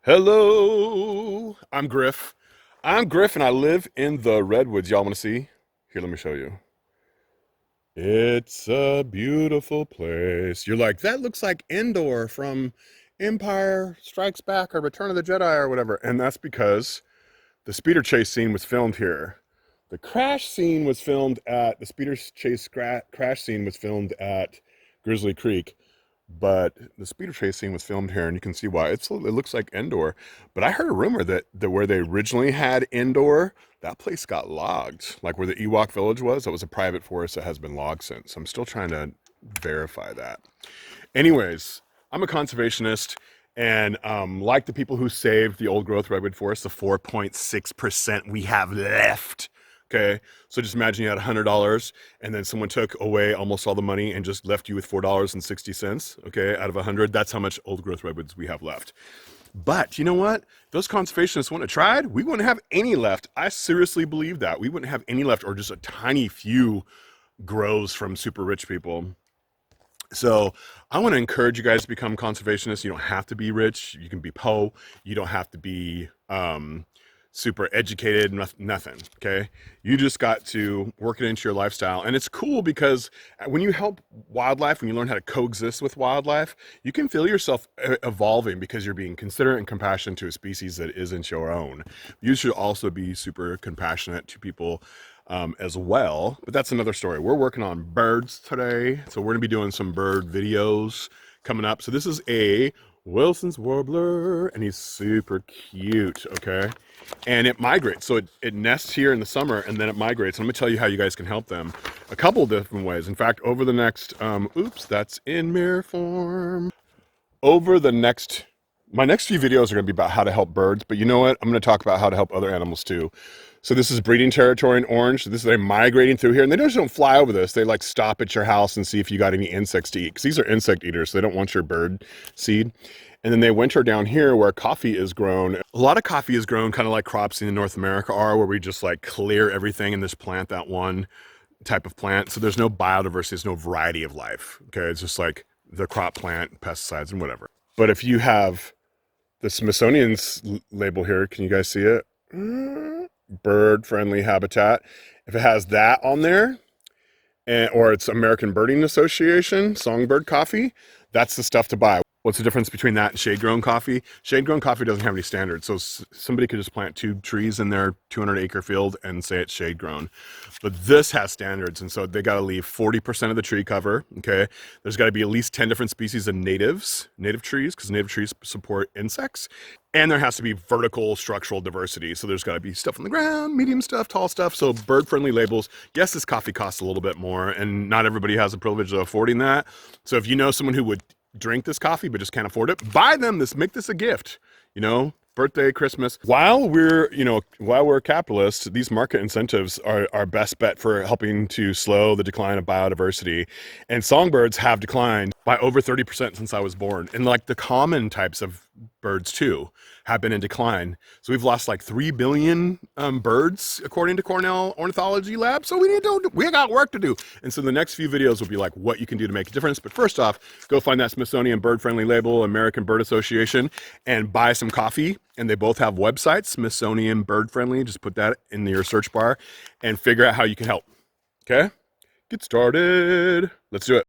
Hello, I'm Griff. I'm Griff and I live in the Redwoods. Y'all want to see? Here, let me show you. It's a beautiful place. You're like, that looks like Endor from Empire Strikes Back or Return of the Jedi or whatever. And that's because the speeder chase scene was filmed here. The crash scene was filmed at, the speeder chase crash scene was filmed at Grizzly Creek. But the speeder chase scene was filmed here, and you can see why. It looks like Endor. But I heard a rumor that where they originally had Endor, that place got logged. Like where the Ewok village was, that was a private forest that has been logged since. So I'm still trying to verify that. Anyways, I'm a conservationist, and like the people who saved the old growth redwood forest, the 4.6% we have left. Okay, so just imagine you had $100 and then someone took away almost all the money and just left you with $4.60, okay, out of 100. That's how much old growth redwoods we have left. But you know what? Those conservationists wouldn't have tried. We wouldn't have any left. I seriously believe that. We wouldn't have any left, or just a tiny few grows from super rich people. So I want to encourage you guys to become conservationists. You don't have to be rich. You can be po. You don't have to be super educated, nothing, okay? You just got to work it into your lifestyle. And it's cool because when you help wildlife, when you learn how to coexist with wildlife, you can feel yourself evolving because you're being considerate and compassionate to a species that isn't your own. You should also be super compassionate to people as well, but that's another story. We're working on birds today, so we're gonna be doing some bird videos coming up. So this is a Wilson's warbler, and he's super cute, okay? And it migrates, so it nests here in the summer, and then it migrates. And I'm gonna tell you how you guys can help them a couple different ways. In fact, over the next, oops, that's in mirror form. Over the next, my next few videos are gonna be about how to help birds, but you know what? I'm gonna talk about how to help other animals too. So this is breeding territory in orange. So they're migrating through here, and they just don't fly over this. They like stop at your house and see if you got any insects to eat, because these are insect eaters, so they don't want your bird seed. And then they winter down here where coffee is grown. A lot of coffee is grown kind of like crops in North America are, where we just like clear everything and just plant that one type of plant. So there's no biodiversity, there's no variety of life. Okay, it's just like the crop plant, pesticides, and whatever. But if you have the Smithsonian's label here, can you guys see it? Bird friendly habitat. If it has that on there, or it's American Birding Association songbird coffee, that's the stuff to buy. What's the difference between that and shade-grown coffee? Shade-grown coffee doesn't have any standards, so somebody could just plant 2 trees in their 200-acre field and say it's shade-grown. But this has standards, and so they got to leave 40% of the tree cover, okay? There's got to be at least 10 different species of native trees, because native trees support insects. And there has to be vertical structural diversity. So there's got to be stuff on the ground, medium stuff, tall stuff. So bird-friendly labels. Yes, this coffee costs a little bit more, and not everybody has the privilege of affording that. So if you know someone who would drink this coffee but just can't afford it, buy them this, make this a gift, you know, birthday, Christmas. While we're capitalists, these market incentives are our best bet for helping to slow the decline of biodiversity. And songbirds have declined by over 30% since I was born. And like the common types of birds too have been in decline. So we've lost like 3 billion birds according to Cornell Ornithology Lab. So we got work to do. And so the next few videos will be like what you can do to make a difference. But first off, go find that Smithsonian bird friendly label, American Bird Association, and buy some coffee. And they both have websites, Smithsonian bird friendly. Just put that in your search bar and figure out how you can help. Okay? Get started. Let's do it.